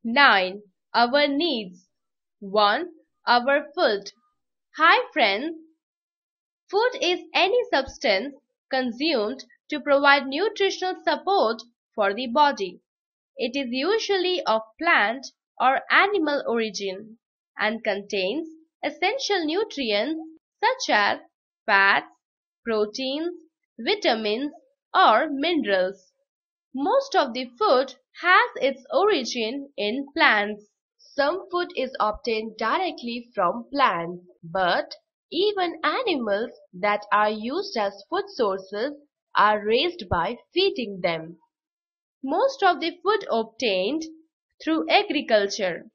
9. Our needs. 1. Our food. Hi friends, food is any substance consumed to provide nutritional support for the body. It is usually of plant or animal origin and contains essential nutrients such as fats, proteins, vitamins, or minerals. Most of the food has its origin in plants. Some food is obtained directly from plants, but even animals that are used as food sources are raised by feeding them. Most of the food obtained through agriculture.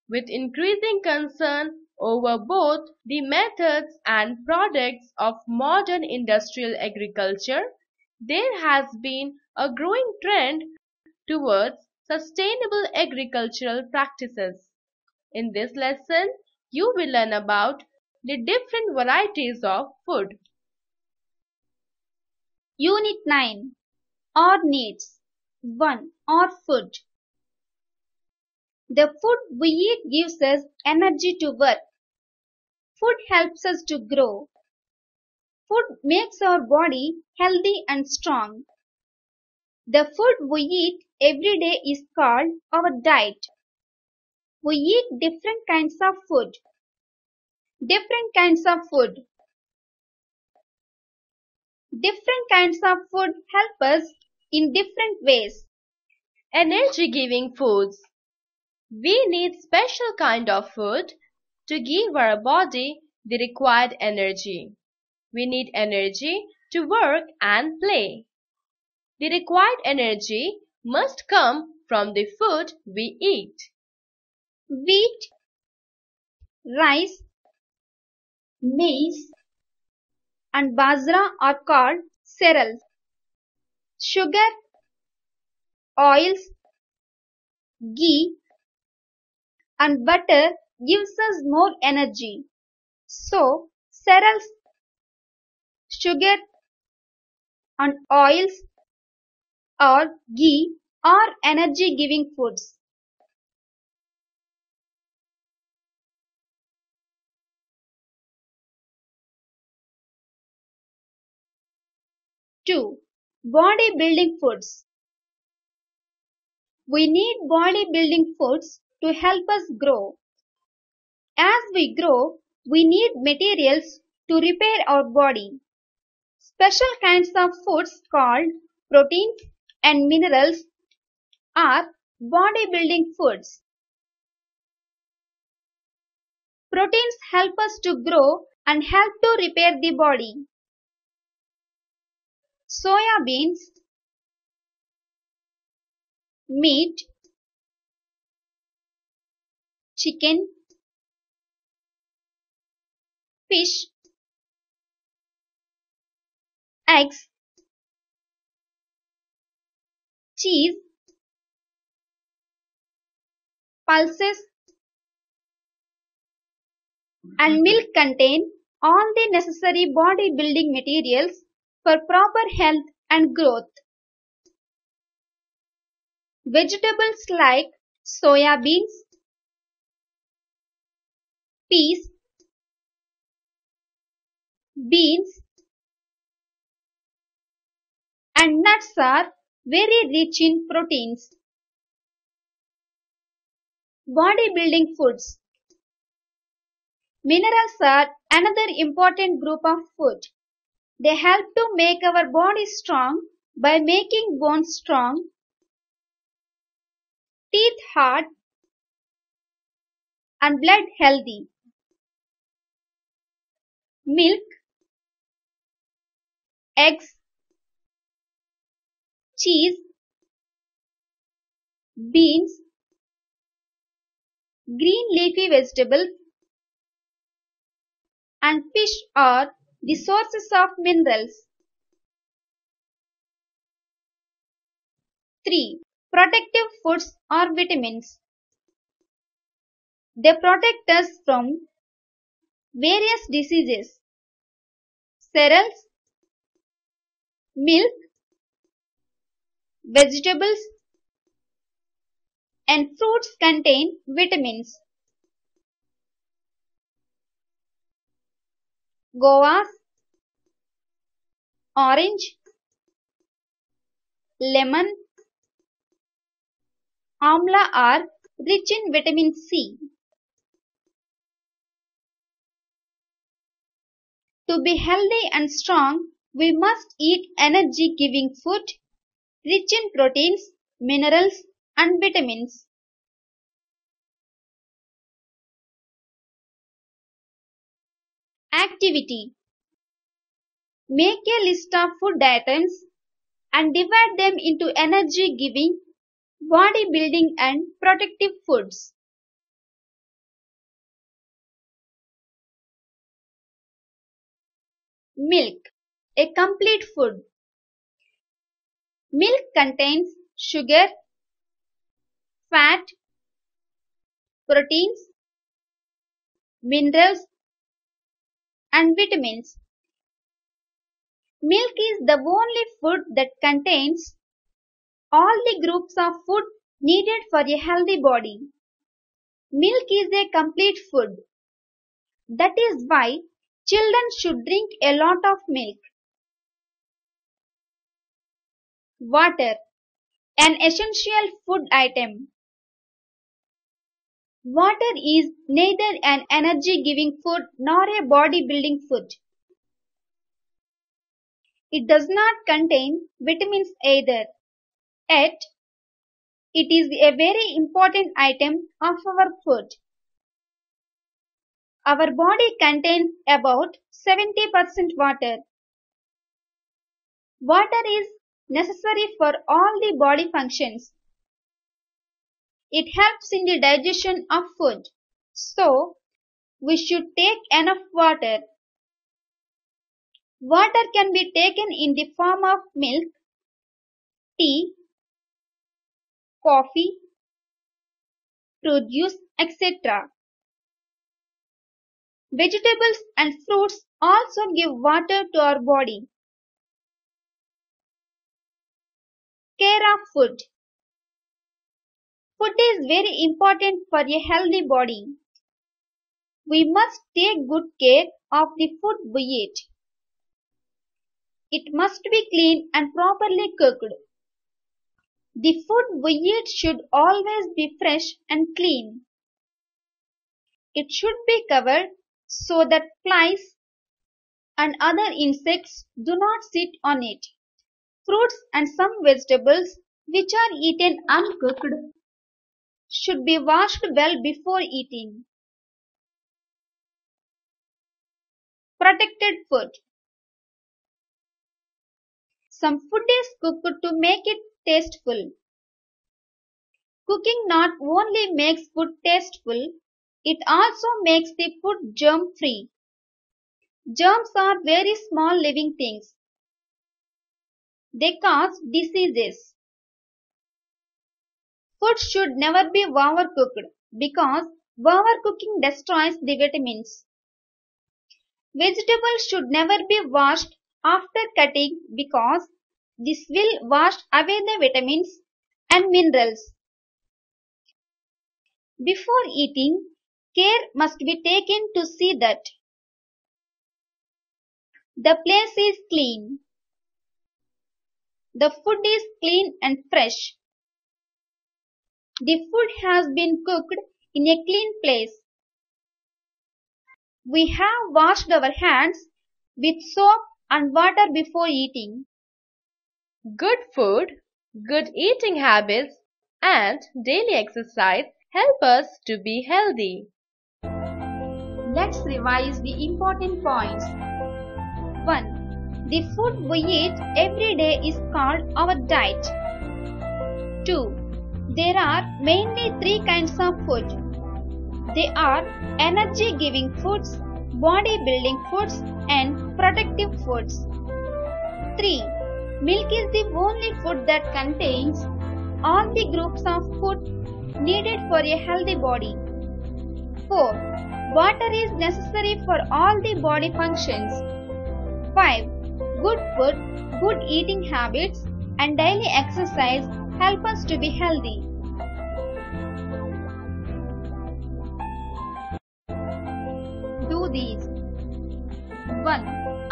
With increasing concern over both the methods and products of modern industrial agriculture, there has been a growing trend towards sustainable agricultural practices. In this lesson, you will learn about the different varieties of food. Unit 9. Our needs. 1. Our food. The food we eat gives us energy to work. Food helps us to grow. Food makes our body healthy and strong. The food we eat every day is called our diet. We eat different kinds of food. Different kinds of food. Different kinds of food help us in different ways. Energy giving foods. We need special kind of food to give our body the required energy. We need energy to work and play. The required energy must come from the food we eat. Wheat, rice, maize, and bajra are called cereals. Sugar, oils, ghee, and butter gives us more energy. So, cereals, sugar, and oils or ghee are energy giving foods. Two, body building foods. We need body building foods to help us grow. As we grow, we need materials to repair our body. Special kinds of foods called proteins and minerals are body building foods. Proteins help us to grow and help to repair the body. Soya beans, meat, chicken, fish, eggs, cheese, pulses, and milk contain all the necessary body building materials for proper health and growth. Vegetables like soya beans, peas, beans, and nuts are very rich in proteins. Body building foods. Minerals are another important group of food. They help to make our body strong by making bones strong, teeth hard, and blood healthy. Milk, eggs, cheese, beans, green leafy vegetables, and fish are the sources of minerals. 3. Protective foods or vitamins. They protect us from various diseases. Cereals, milk, vegetables, and fruits contain vitamins. Guavas, orange, lemon, amla are rich in vitamin C. To be healthy and strong, we must eat energy-giving food rich in proteins, minerals, and vitamins. Activity: make a list of food items and divide them into energy-giving, body-building, and protective foods. Milk, a complete food. Milk contains sugar, fat, proteins, minerals, and vitamins. Milk is the only food that contains all the groups of food needed for a healthy body. Milk is a complete food. That is why children should drink a lot of milk. Water, an essential food item. Water is neither an energy-giving food nor a body-building food. It does not contain vitamins either. Yet, it is a very important item of our food. Our body contains about 70% water. Water is necessary for all the body functions. It helps in the digestion of food. So, we should take enough water. Water can be taken in the form of milk, tea, coffee, fruit juice, etc. Vegetables and fruits also give water to our body. Care of food. Food is very important for a healthy body. We must take good care of the food we eat. It must be clean and properly cooked. The food we eat should always be fresh and clean. It should be covered so that flies and other insects do not sit on it. Fruits and some vegetables which are eaten uncooked should be washed well before eating. Protected food. Some food is cooked to make it tasteful. Cooking not only makes food tasteful, it also makes the food germ-free. Germs are very small living things. They cause diseases. Food should never be overcooked because overcooking destroys the vitamins. Vegetables should never be washed after cutting because this will wash away the vitamins and minerals. Before eating, care must be taken to see that the place is clean. The food is clean and fresh. The food has been cooked in a clean place. We have washed our hands with soap and water before eating. Good food, good eating habits, and daily exercise help us to be healthy. Let's revise the important points. 1. The food we eat every day is called our diet. 2. There are mainly 3 kinds of food. They are energy-giving foods, body-building foods, and protective foods. 3. Milk is the only food that contains all the groups of food needed for a healthy body. 4. Water is necessary for all the body functions. 5. Good food, good eating habits, and daily exercise help us to be healthy.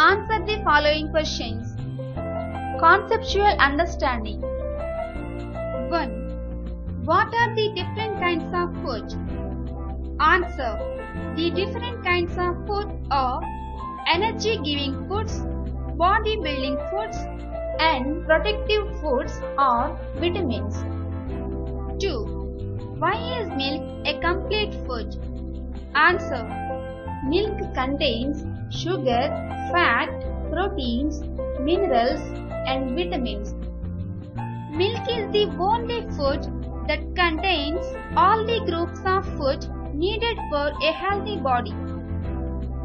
Answer the following questions. Conceptual understanding. 1. What are the different kinds of food? Answer. The different kinds of food are energy-giving foods, body-building foods, and protective foods or vitamins. 2. Why is milk a complete food? Answer. Milk contains sugar, fat, proteins, minerals, and vitamins. Milk is the only food that contains all the groups of food needed for a healthy body.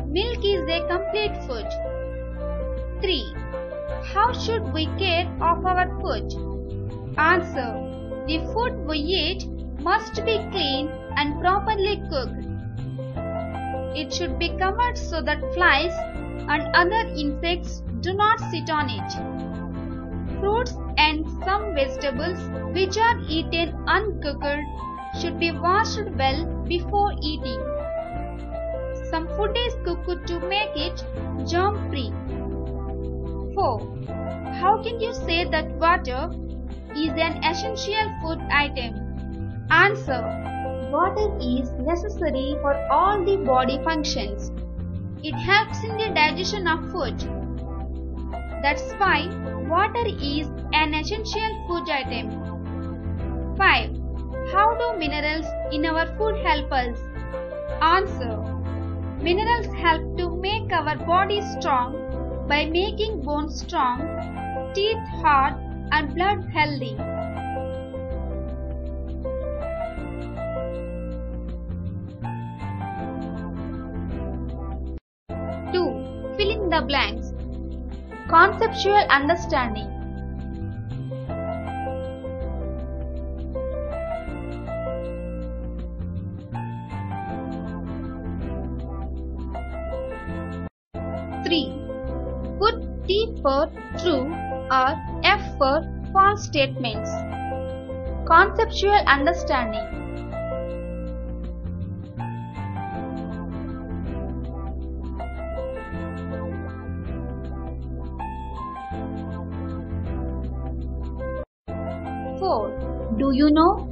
Milk is a complete food. 3. How should we care of our food? Answer. The food we eat must be clean and properly cooked. It should be covered so that flies and other insects do not sit on it. Fruits and some vegetables which are eaten uncooked should be washed well before eating. Some food is cooked to make it germ-free. 4. How can you say that water is an essential food item? Answer. Water is necessary for all the body functions. It helps in the digestion of food. That's why water is an essential food item. 5. How do minerals in our food help us? Answer. Minerals help to make our body strong by making bones strong, teeth hard, and blood healthy. 2. Fill in the blanks. Conceptual understanding. Put T for true or F for false statements. Conceptual understanding. Do you know?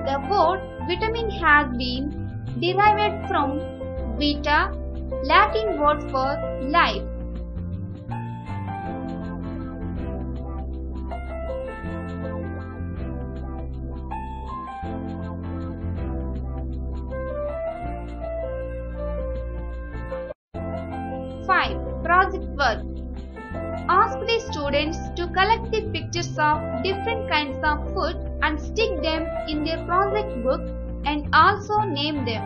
The word vitamin has been derived from vita, Latin word for life. Project work. Ask the students to collect the pictures of different kinds of food and stick them in their project book and also name them.